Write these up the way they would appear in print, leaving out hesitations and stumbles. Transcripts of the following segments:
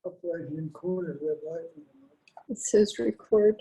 Upright in corner, red light. It says record.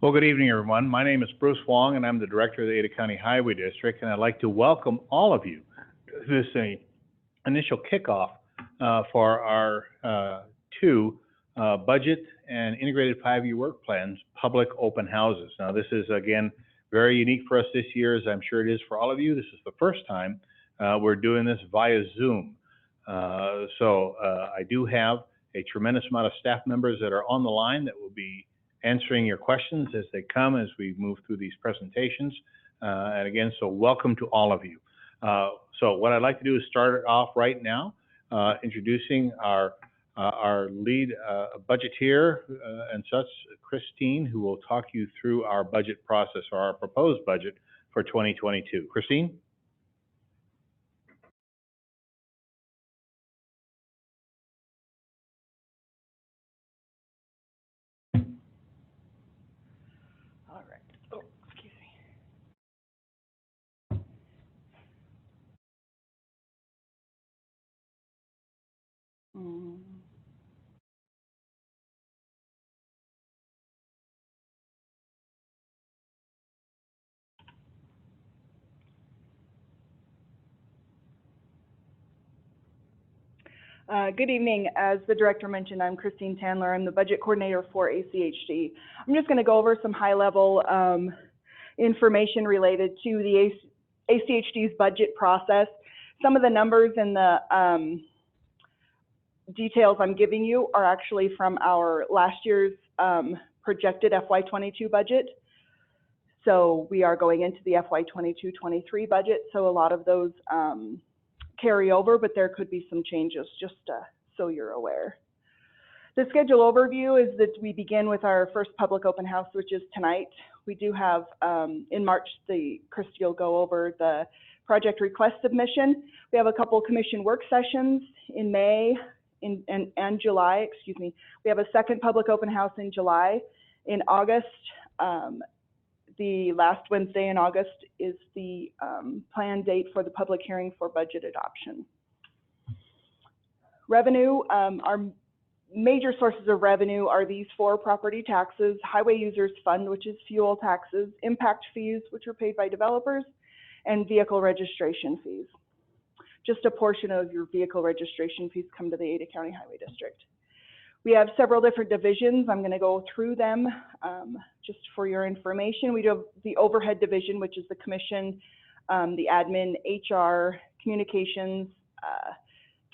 Well, good evening, everyone. My name is Bruce Wong, and I'm the Director of the Ada County Highway District, and I'd like to welcome all of you to this initial kickoff for our two budget and integrated 5-year work plans public open houses. Now, this is, again, very unique for us this year, as I'm sure it is for all of you. This is the first time we're doing this via Zoom. So I do have a tremendous amount of staff members that are on the line that will be answering your questions as they come as we move through these presentations. And again, so welcome to all of you. So what I'd like to do is start it off right now, introducing our lead budgeteer and such, Christine, who will talk you through our budget process, or our proposed budget for 2022. Christine? All right. Oh, excuse me. Good evening. As the director mentioned, I'm Christine Tandler. I'm the budget coordinator for ACHD. I'm just going to go over some high-level information related to the ACHD's budget process. Some of the numbers and the details I'm giving you are actually from our last year's projected FY22 budget. So we are going into the FY22-23 budget, so a lot of those carry over, but there could be some changes, just so you're aware. The schedule overview is that we begin with our first public open house, which is tonight. We do have, in March, Christy will go over the project request submission. We have a couple commission work sessions in May and July, excuse me. We have a second public open house in July. In August, the last Wednesday in August is the planned date for the public hearing for budget adoption. Revenue, our major sources of revenue are these 4: property taxes, highway users fund, which is fuel taxes, impact fees, which are paid by developers, and vehicle registration fees. Just a portion of your vehicle registration fees come to the Ada County Highway District. We have several different divisions. I'm going to go through them just for your information. We do have the overhead division, which is the commission, the admin, HR, communications,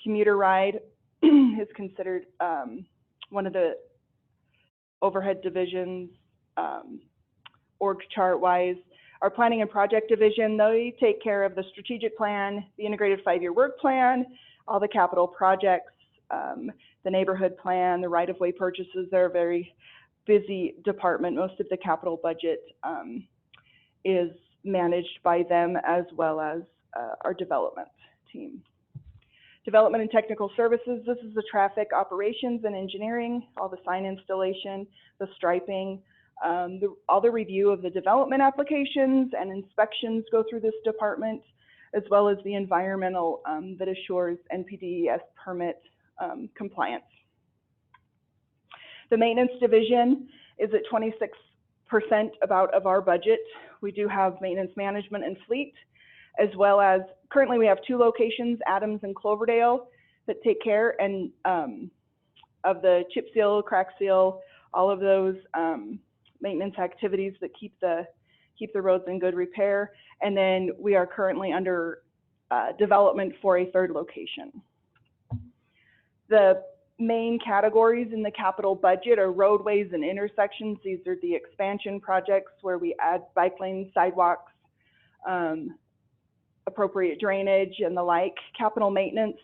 commuter ride is considered one of the overhead divisions, org chart wise. Our planning and project division, they take care of the strategic plan, the integrated 5-year work plan, all the capital projects, the neighborhood plan, the right-of-way purchases. They're a very busy department. Most of the capital budget is managed by them, as well as our development team. Development and technical services, this is the traffic operations and engineering, all the sign installation, the striping, all the review of the development applications and inspections go through this department, as well as the environmental that assures NPDES permit compliance. The maintenance division is at 26% about of our budget. We do have maintenance management and fleet, as well as currently we have 2 locations, Adams and Cloverdale, that take care and of the chip seal, crack seal, all of those maintenance activities that keep the roads in good repair. And then we are currently under development for a 3rd location. The main categories in the capital budget are roadways and intersections. These are the expansion projects where we add bike lanes, sidewalks, appropriate drainage and the like. Capital maintenance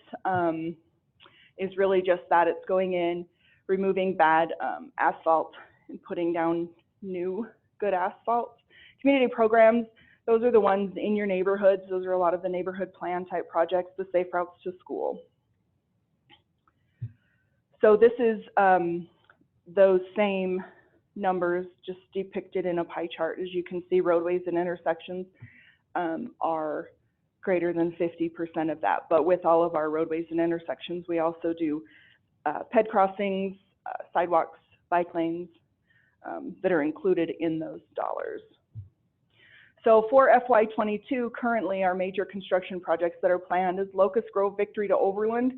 is really just that. It's going in, removing bad asphalt and putting down new good asphalt. Community programs, those are the ones in your neighborhoods. Those are a lot of the neighborhood plan type projects, the safe routes to school. So this is those same numbers just depicted in a pie chart. As you can see, roadways and intersections are greater than 50% of that. But with all of our roadways and intersections, we also do ped crossings, sidewalks, bike lanes that are included in those dollars. So for FY22, currently our major construction projects that are planned is Locust Grove, Victory to Overland,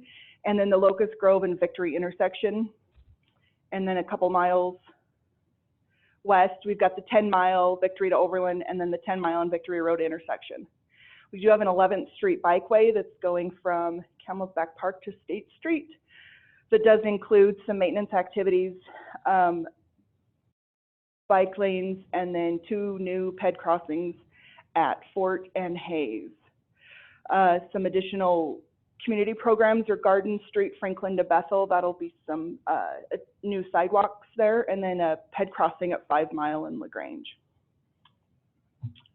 and then the Locust Grove and Victory intersection. And then a couple miles west, we've got the 10-mile Victory to Overland, and then the 10-mile on Victory Road intersection. We do have an 11th Street bikeway that's going from Camel's Back Park to State Street. That does include some maintenance activities, bike lanes, and then 2 new ped crossings at Fort and Hayes. Some additional community programs are Garden Street, Franklin to Bethel. That'll be some new sidewalks there, and then a ped crossing at 5 Mile in LaGrange.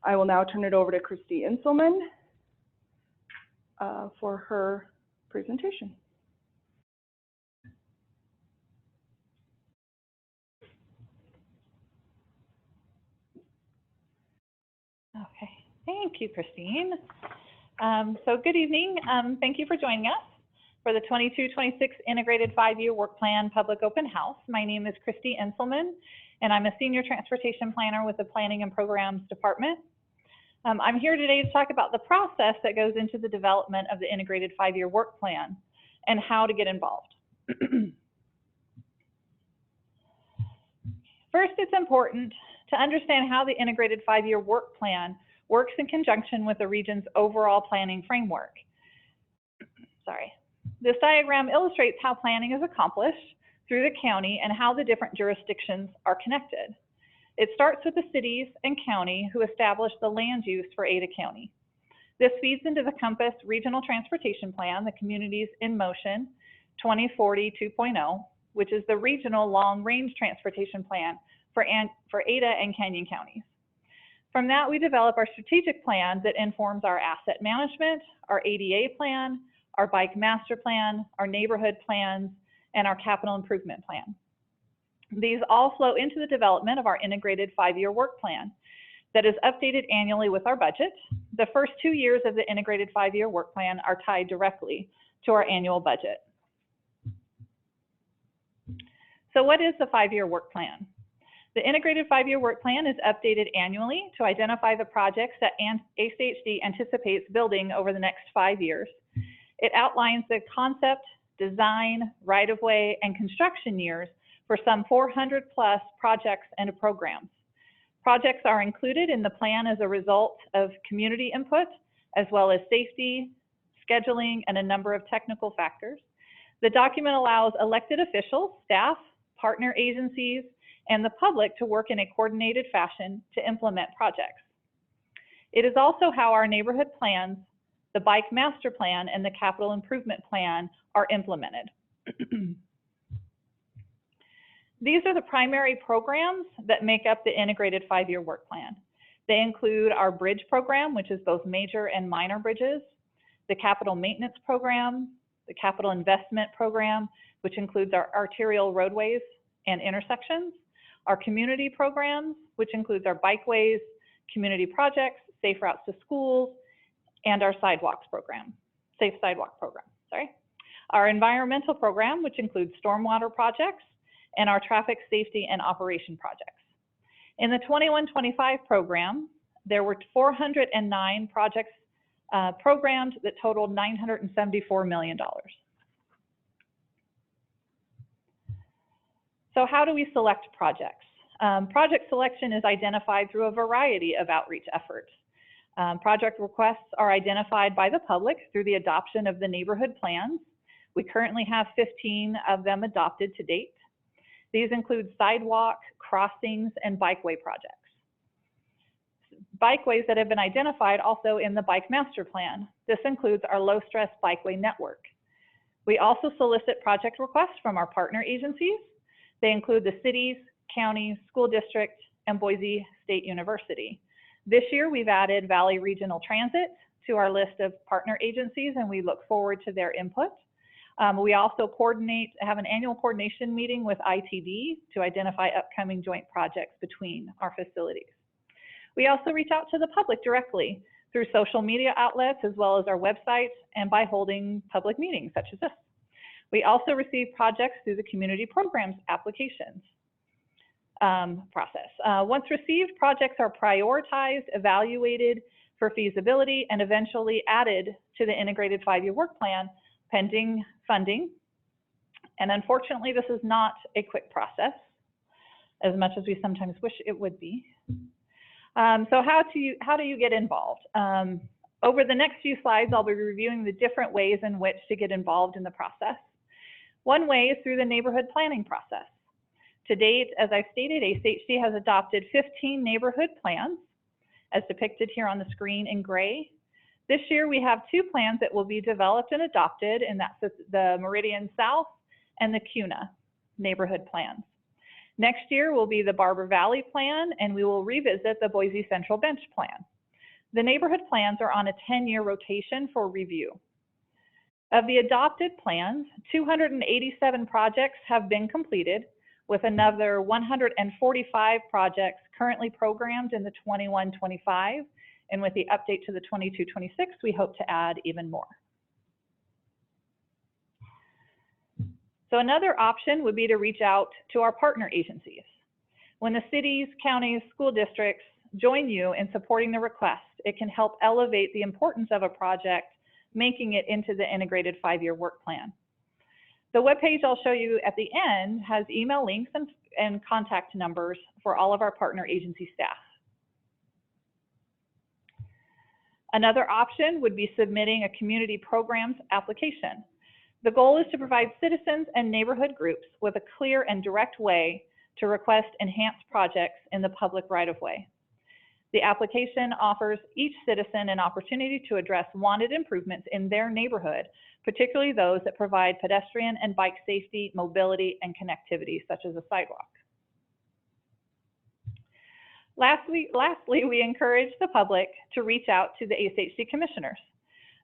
I will now turn it over to Christy Inselman for her presentation. Okay, thank you, Christine. So good evening. Thank you for joining us for the 22-26 Integrated 5-Year Work Plan Public Open House. My name is Christy Inselman, and I'm a Senior Transportation Planner with the Planning and Programs Department. I'm here today to talk about the process that goes into the development of the Integrated 5-Year Work Plan and how to get involved. First, it's important to understand how the Integrated 5-Year Work Plan works in conjunction with the region's overall planning framework. This diagram illustrates how planning is accomplished through the county and how the different jurisdictions are connected. It starts with the cities and county who establish the land use for Ada County. This feeds into the Compass Regional Transportation Plan, the Communities in Motion 2040 2.0, which is the regional long-range transportation plan for Ada and Canyon counties. From that, we develop our strategic plan that informs our asset management, our ADA plan, our bike master plan, our neighborhood plans, and our capital improvement plan. These all flow into the development of our Integrated 5-Year Work Plan that is updated annually with our budget. The first 2 years of the Integrated 5-Year Work Plan are tied directly to our annual budget. So what is the 5-Year Work Plan? The Integrated 5-Year Work Plan is updated annually to identify the projects that ACHD anticipates building over the next 5 years. It outlines the concept, design, right-of-way, and construction years for some 400 plus projects and programs. Projects are included in the plan as a result of community input, as well as safety, scheduling, and a number of technical factors. The document allows elected officials, staff, partner agencies, and the public to work in a coordinated fashion to implement projects. It is also how our neighborhood plans, the bike master plan, and the capital improvement plan are implemented. These are the primary programs that make up the Integrated 5-Year Work Plan. They include our bridge program, which is both major and minor bridges, the capital maintenance program, the capital investment program, which includes our arterial roadways and intersections, our community programs, which includes our bikeways, community projects, safe routes to schools, and our sidewalks program, safe sidewalk program, sorry. our environmental program, which includes stormwater projects, and our traffic safety and operation projects. In the 21-25 program, there were 409 projects programmed that totaled $974 million. So how do we select projects? Project selection is identified through a variety of outreach efforts. Project requests are identified by the public through the adoption of the neighborhood plans. We currently have 15 of them adopted to date. These include sidewalk, crossings, and bikeway projects. Bikeways that have been identified also in the Bike Master Plan. This includes our low-stress bikeway network. We also solicit project requests from our partner agencies. They include the cities, counties, school district, and Boise State University. This year, we've added Valley Regional Transit to our list of partner agencies, and we look forward to their input. We also have an annual coordination meeting with ITD to identify upcoming joint projects between our facilities. We also reach out to the public directly through social media outlets as well as our websites and by holding public meetings such as this. We also receive projects through the community programs applications process. Once received, projects are prioritized, evaluated for feasibility, and eventually added to the integrated 5-year work plan pending funding. And unfortunately, this is not a quick process, as much as we sometimes wish it would be. So how do you get involved? Over the next few slides, I'll be reviewing the different ways in which to get involved in the process. One way is through the neighborhood planning process. To date, as I've stated, ASHD has adopted 15 neighborhood plans, as depicted here on the screen in gray. This year, we have 2 plans that will be developed and adopted, and that's the Meridian South and the CUNA neighborhood plans. Next year will be the Barber Valley Plan, and we will revisit the Boise Central Bench Plan. The neighborhood plans are on a 10-year rotation for review. Of the adopted plans, 287 projects have been completed, with another 145 projects currently programmed in the 21-25, and with the update to the 22-26, we hope to add even more. So another option would be to reach out to our partner agencies. When the cities, counties, school districts join you in supporting the request, it can help elevate the importance of a project, making it into the integrated 5-year work plan. The webpage I'll show you at the end has email links and contact numbers for all of our partner agency staff. Another option would be submitting a community programs application. The goal is to provide citizens and neighborhood groups with a clear and direct way to request enhanced projects in the public right-of-way. The application offers each citizen an opportunity to address wanted improvements in their neighborhood, particularly those that provide pedestrian and bike safety, mobility, and connectivity, such as a sidewalk. Lastly, we encourage the public to reach out to the ASHD commissioners.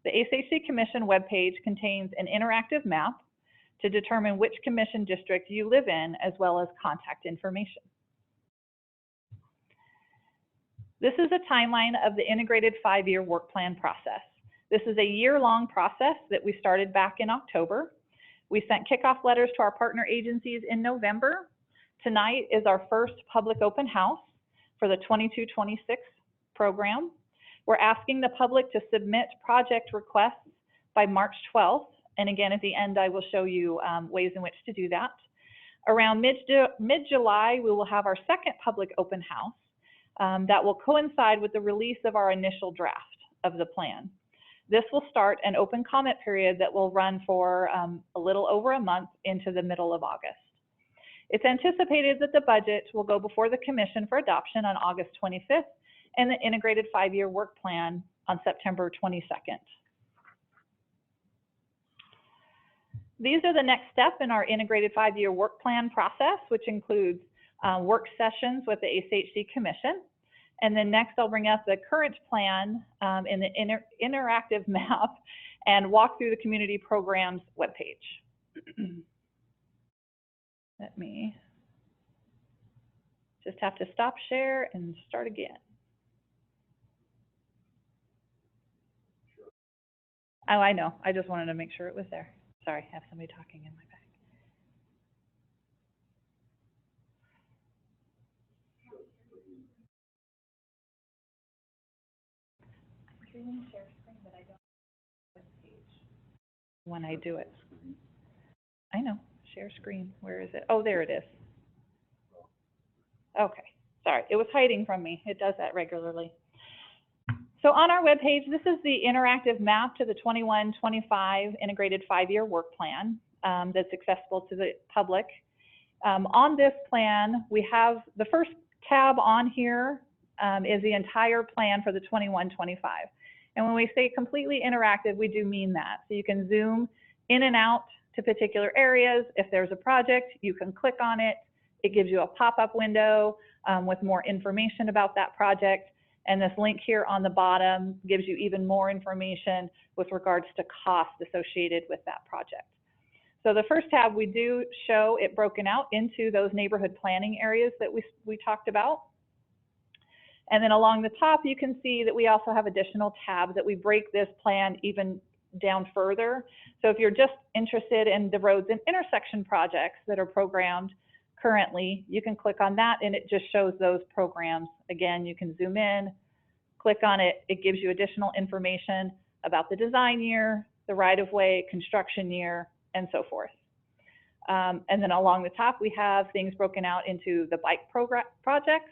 The ASHD Commission webpage contains an interactive map to determine which commission district you live in, as well as contact information. This is a timeline of the integrated 5-year work plan process. This is a year-long process that we started back in October. We sent kickoff letters to our partner agencies in November. Tonight is our first public open house for the 22-26 program. We're asking the public to submit project requests by March 12th. And again, at the end, I will show you ways in which to do that. Around mid-July, we will have our second public open house that will coincide with the release of our initial draft of the plan. This will start an open comment period that will run for a little over a month into the middle of August. It's anticipated that the budget will go before the Commission for adoption on August 25th and the integrated 5-year work plan on September 22nd. These are the next step in our integrated 5-year work plan process, which includes work sessions with the ASHD Commission. And then next I'll bring up the current plan in the interactive map and walk through the community programs webpage. Let me just have to stop share and start again. Oh, I know. I just wanted to make sure it was there. Sorry, I have somebody talking in my back. I'm doing share screen, but I don't have a page when I do it. I know, share screen. Where is it? Oh, there it is. Okay, sorry, it was hiding from me. It does that regularly. So on our webpage, this is the interactive map to the 21-25 integrated 5-year work plan that's accessible to the public. On this plan, we have the first tab on here is the entire plan for the 21-25. And when we say completely interactive, we do mean that. So you can zoom in and out to particular areas. If there's a project, you can click on it. It gives you a pop-up window with more information about that project. And this link here on the bottom gives you even more information with regards to costs associated with that project. So the first tab, we do show it broken out into those neighborhood planning areas that we talked about. And then along the top, you can see that we also have additional tabs that we break this plan even down further. So if you're just interested in the roads and intersection projects that are programmed currently, you can click on that and it just shows those programs. Again, you can zoom in, click on it. It gives you additional information about the design year, the right-of-way, construction year, and so forth. And then along the top, we have things broken out into the bike projects.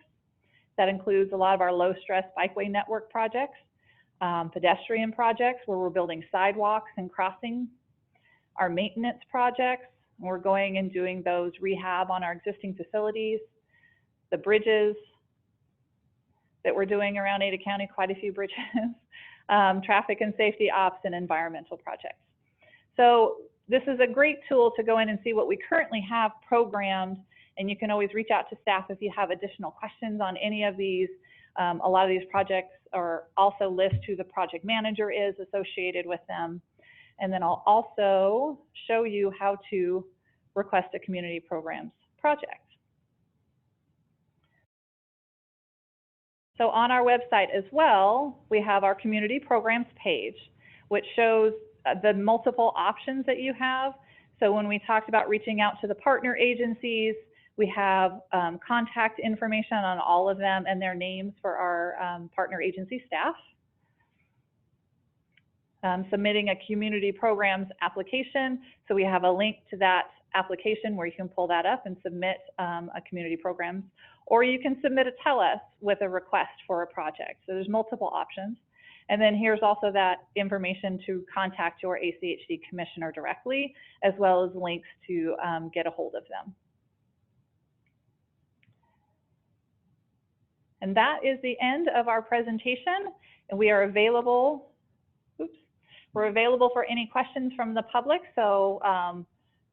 That includes a lot of our low-stress bikeway network projects, pedestrian projects where we're building sidewalks and crossings, our maintenance projects, and we're going and doing those rehab on our existing facilities, the bridges that we're doing around Ada County, quite a few bridges, traffic and safety ops, and environmental projects. So this is a great tool to go in and see what we currently have programmed, and you can always reach out to staff if you have additional questions on any of these. A lot of these projects are also list who the project manager is associated with them. And then I'll also show you how to request a community programs project. So on our website as well, we have our community programs page, which shows the multiple options that you have. So when we talked about reaching out to the partner agencies, we have contact information on all of them and their names for our partner agency staff. Submitting a community programs application. So we have a link to that application where you can pull that up and submit a community programs, or you can submit a tell us with a request for a project. So there's multiple options. And then here's also that information to contact your ACHD commissioner directly, as well as links to get a hold of them. And that is the end of our presentation, and we are available. We're available for any questions from the public, so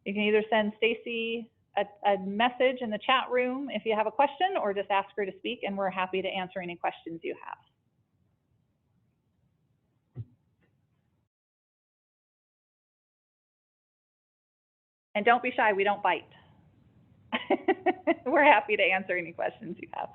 you can either send Stacy a message in the chat room if you have a question, or just ask her to speak, and we're happy to answer any questions you have. And don't be shy, we don't bite. We're happy to answer any questions you have.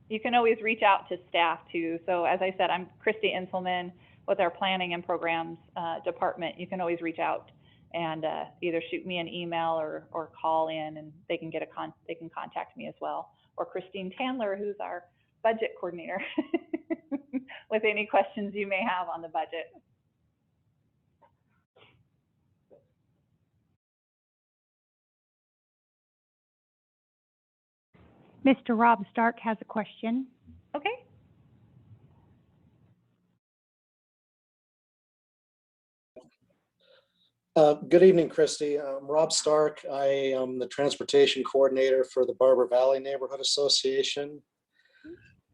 You can always reach out to staff too. So as I said, I'm Christy Inselman with our planning and programs department. You can always reach out and either shoot me an email or call in, and they can contact me as well. Or Christine Tandler, who's our budget coordinator, with any questions you may have on the budget. Mr. Rob Stark has a question. Okay. Good evening, Christy. I'm Rob Stark. I am the transportation coordinator for the Barber Valley Neighborhood Association.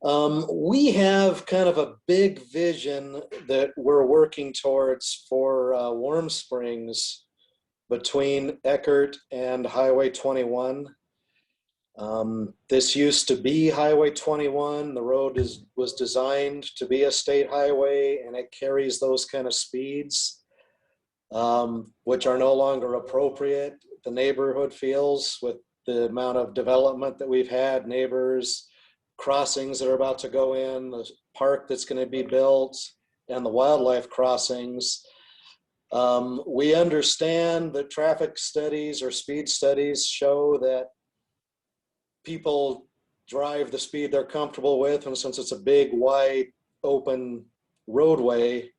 We have kind of a big vision that we're working towards for Warm Springs between Eckert and Highway 21. This used to be Highway 21. The road was designed to be a state highway, and it carries those kind of speeds, which are no longer appropriate. The neighborhood feels with the amount of development that we've had, neighbors, crossings that are about to go in, the park that's going to be built, and the wildlife crossings. We understand that traffic studies or speed studies show that people drive the speed they're comfortable with, and since it's a big, wide, open roadway,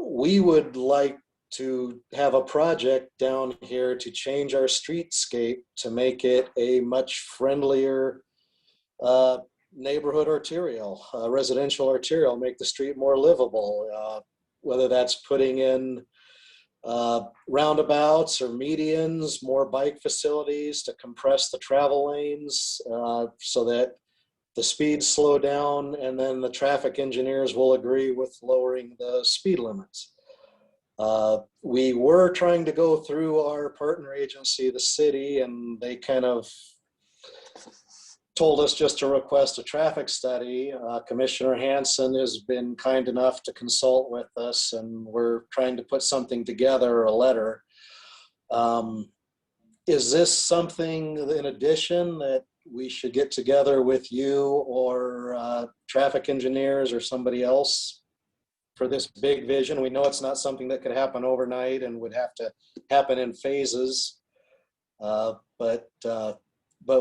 we would like to have a project down here to change our streetscape to make it a much friendlier neighborhood arterial, residential arterial, make the street more livable, whether that's putting in roundabouts or medians, more bike facilities to compress the travel lanes so that the speeds slow down, and then the traffic engineers will agree with lowering the speed limits. We were trying to go through our partner agency, the city, and they kind of told us just to request a traffic study. Commissioner Hansen has been kind enough to consult with us, and we're trying to put something together, a letter. Is this something in addition that we should get together with you or traffic engineers or somebody else for this big vision? We know it's not something that could happen overnight and would have to happen in phases, but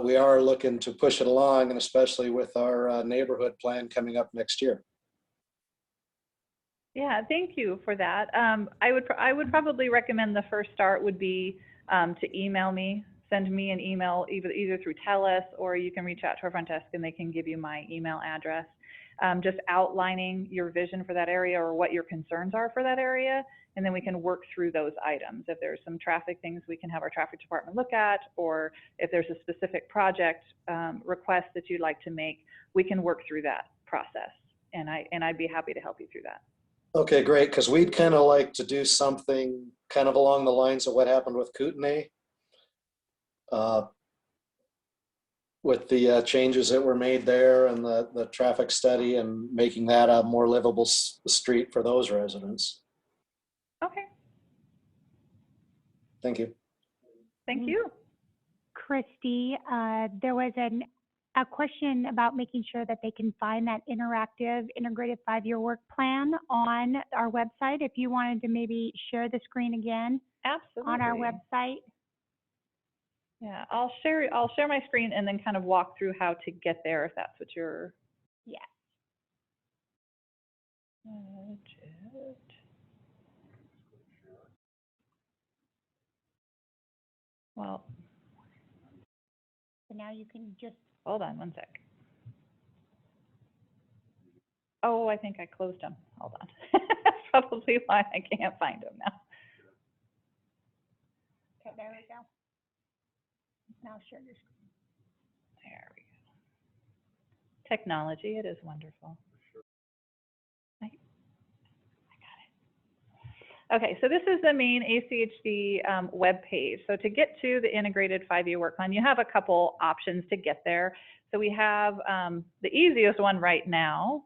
we are looking to push it along, and especially with our neighborhood plan coming up next year. Yeah, thank you for that. I would probably recommend the first start would be to email me, send me an email either through TELUS, or you can reach out to our front desk and they can give you my email address. Just outlining your vision for that area or what your concerns are for that area, and then we can work through those items. If there's some traffic things we can have our traffic department look at, or if there's a specific project request that you'd like to make, we can work through that process, and I'd be happy to help you through that. Okay, great, because we'd kind of like to do something kind of along the lines of what happened with Kootenai, with the changes that were made there and the traffic study, and making that a more livable street for those residents. Okay. Thank you. Thank you. Christy, there was a question about making sure that they can find that interactive integrated 5-year work plan on our website. If you wanted to maybe share the screen again. Absolutely. On our website. Yeah, I'll share my screen and then kind of walk through how to get there if that's what you're. Yeah. Budget. Well, So now you can just. hold on one sec. Oh, I think I closed them. Hold on. That's probably why I can't find them now. Okay, there we go. Now share your screen. There we go. Technology, it is wonderful. I got it. Okay, so this is the main ACHD web page. So to get to the integrated 5-year work plan, you have a couple options to get there. So we have the easiest one right now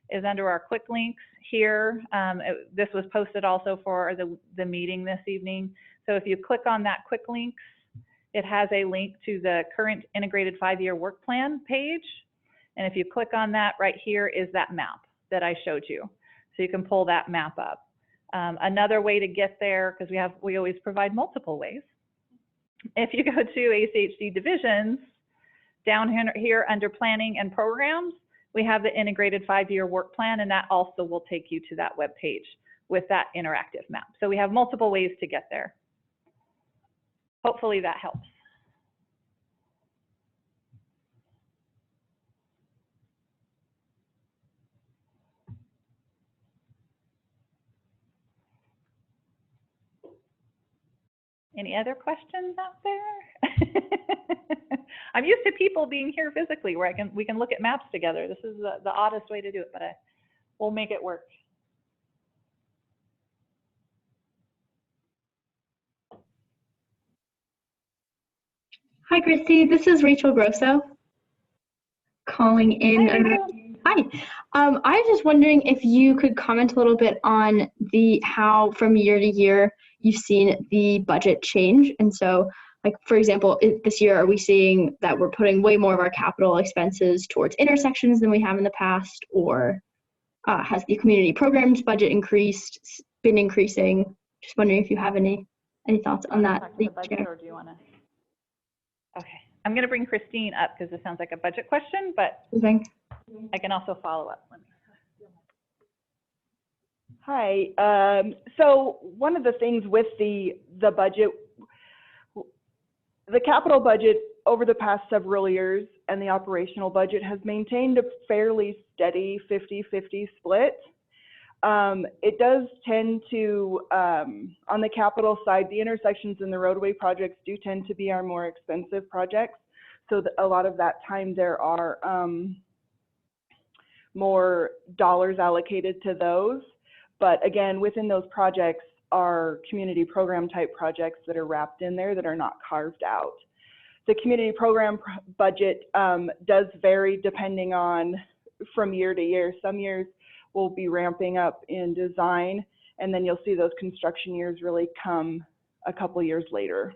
is under our quick links here. This was posted also for the meeting this evening. So if you click on that quick links, it has a link to the current integrated 5-year work plan page. And if you click on that, right here is that map that I showed you. So you can pull that map up. Another way to get there, because we always provide multiple ways. If you go to ACHD divisions, down here under planning and programs, we have the integrated 5-year work plan, and that also will take you to that web page with that interactive map. So we have multiple ways to get there. Hopefully that helps. Any other questions out there? I'm used to people being here physically where we can look at maps together. This is the oddest way to do it, but we'll make it work. Hi, Christy. This is Rachel Grosso calling in. Hi. I was just wondering if you could comment a little bit on how from year to year you've seen the budget change. And so Like, for example, this year, are we seeing that we're putting way more of our capital expenses towards intersections than we have in the past? Or has the community programs budget been increasing? Just wondering if you have any thoughts on that. Talk to the budget, or do you want to? Okay, I'm going to bring Christine up because this sounds like a budget question, but I can also follow up. Hi. So one of the things with the budget, the capital budget over the past several years and the operational budget has maintained a fairly steady 50-50 split. It does tend to, on the capital side, the intersections and the roadway projects do tend to be our more expensive projects. So a lot of that time there are more dollars allocated to those. But again, within those projects are community program type projects that are wrapped in there that are not carved out. The community program budget does vary depending on from year to year. Some years we'll be ramping up in design, and then you'll see those construction years really come a couple years later.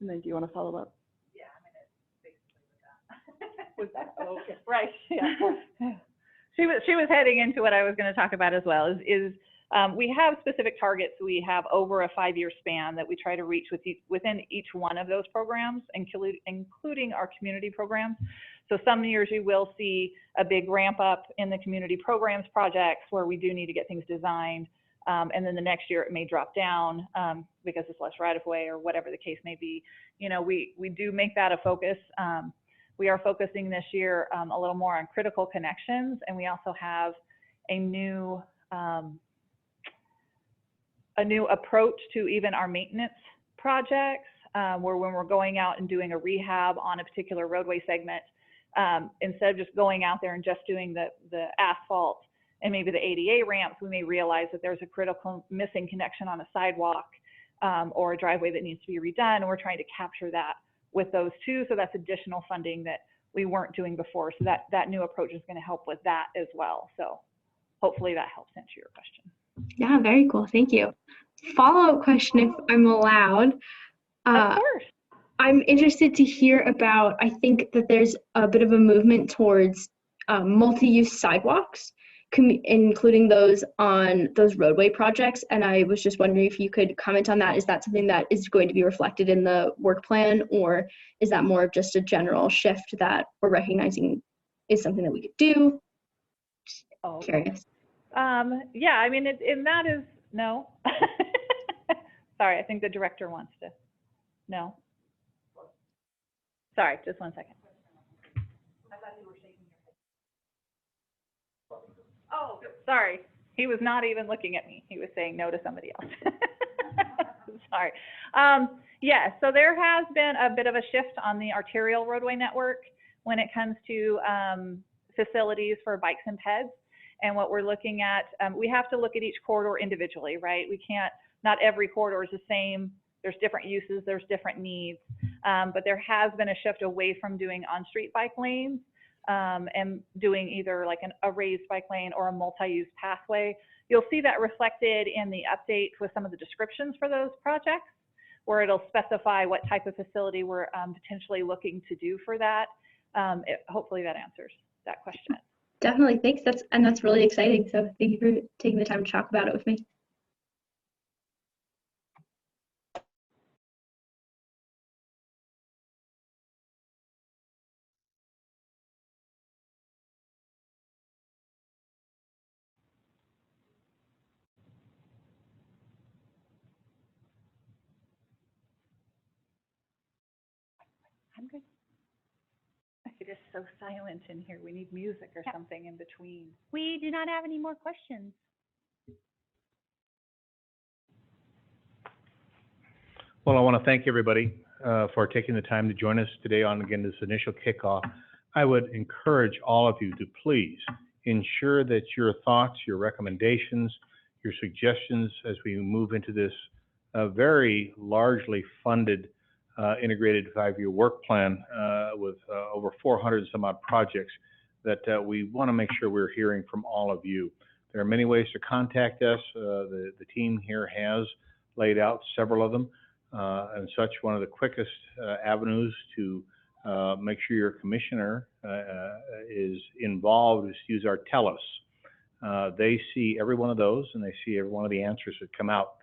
And then do you want to follow up? Yeah, I mean, it's basically that. Oh, okay. Right, yeah. She was heading into what I was going to talk about as well, is we have specific targets. We have over a 5-year span that we try to reach within each one of those programs, including our community programs. So some years you will see a big ramp up in the community programs projects where we do need to get things designed. And then the next year it may drop down because it's less right of way or whatever the case may be. You know, we do make that a focus. We are focusing this year a little more on critical connections, and we also have a new approach to even our maintenance projects, where when we're going out and doing a rehab on a particular roadway segment, instead of just going out there and just doing the asphalt and maybe the ADA ramps, we may realize that there's a critical missing connection on a sidewalk or a driveway that needs to be redone, and we're trying to capture that with those two. So that's additional funding that we weren't doing before. So that new approach is going to help with that as well. So hopefully that helps answer your question. Yeah, very cool. Thank you. Follow-up question, if I'm allowed. Of course. I'm interested to hear about, I think that there's a bit of a movement towards multi-use sidewalks, including those on those roadway projects. And I was just wondering if you could comment on that. Is that something that is going to be reflected in the work plan, or is that more of just a general shift that we're recognizing is something that we could do? Oh, curious. Yeah, I mean, and that is, no. Sorry, I think the director wants to. No. Sorry, just 1 second. I thought you were shaking your head. Oh, sorry. He was not even looking at me. He was saying no to somebody else. Sorry. Yeah, so there has been a bit of a shift on the arterial roadway network when it comes to facilities for bikes and peds. And what we're looking at, we have to look at each corridor individually, right? We can't, not every corridor is the same. There's different uses, there's different needs. But there has been a shift away from doing on-street bike lanes and doing either like a raised bike lane or a multi-use pathway. You'll see that reflected in the update with some of the descriptions for those projects, where it'll specify what type of facility we're potentially looking to do for that. Hopefully that answers that question. Definitely, thanks. That's really exciting. So thank you for taking the time to talk about it with me. I'm good. It is so silent in here. We need music or something in between. We do not have any more questions. Well, I want to thank everybody for taking the time to join us today on, again, this initial kickoff. I would encourage all of you to please ensure that your thoughts, your recommendations, your suggestions as we move into this very largely funded integrated 5-year work plan with over 400 and some odd projects, that we want to make sure we're hearing from all of you. There are many ways to contact us. The team here has laid out several of them. and such. One of the quickest avenues to make sure your commissioner is involved is to use our TELUS. They see every one of those, and they see every one of the answers that come out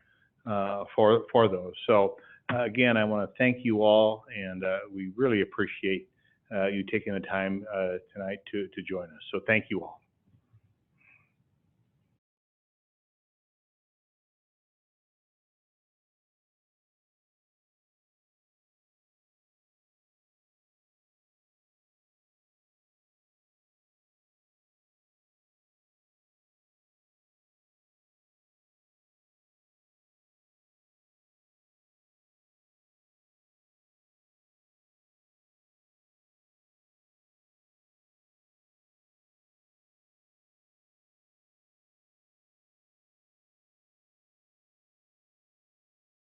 for those. So again, I want to thank you all, and we really appreciate you taking the time tonight to join us. So thank you all.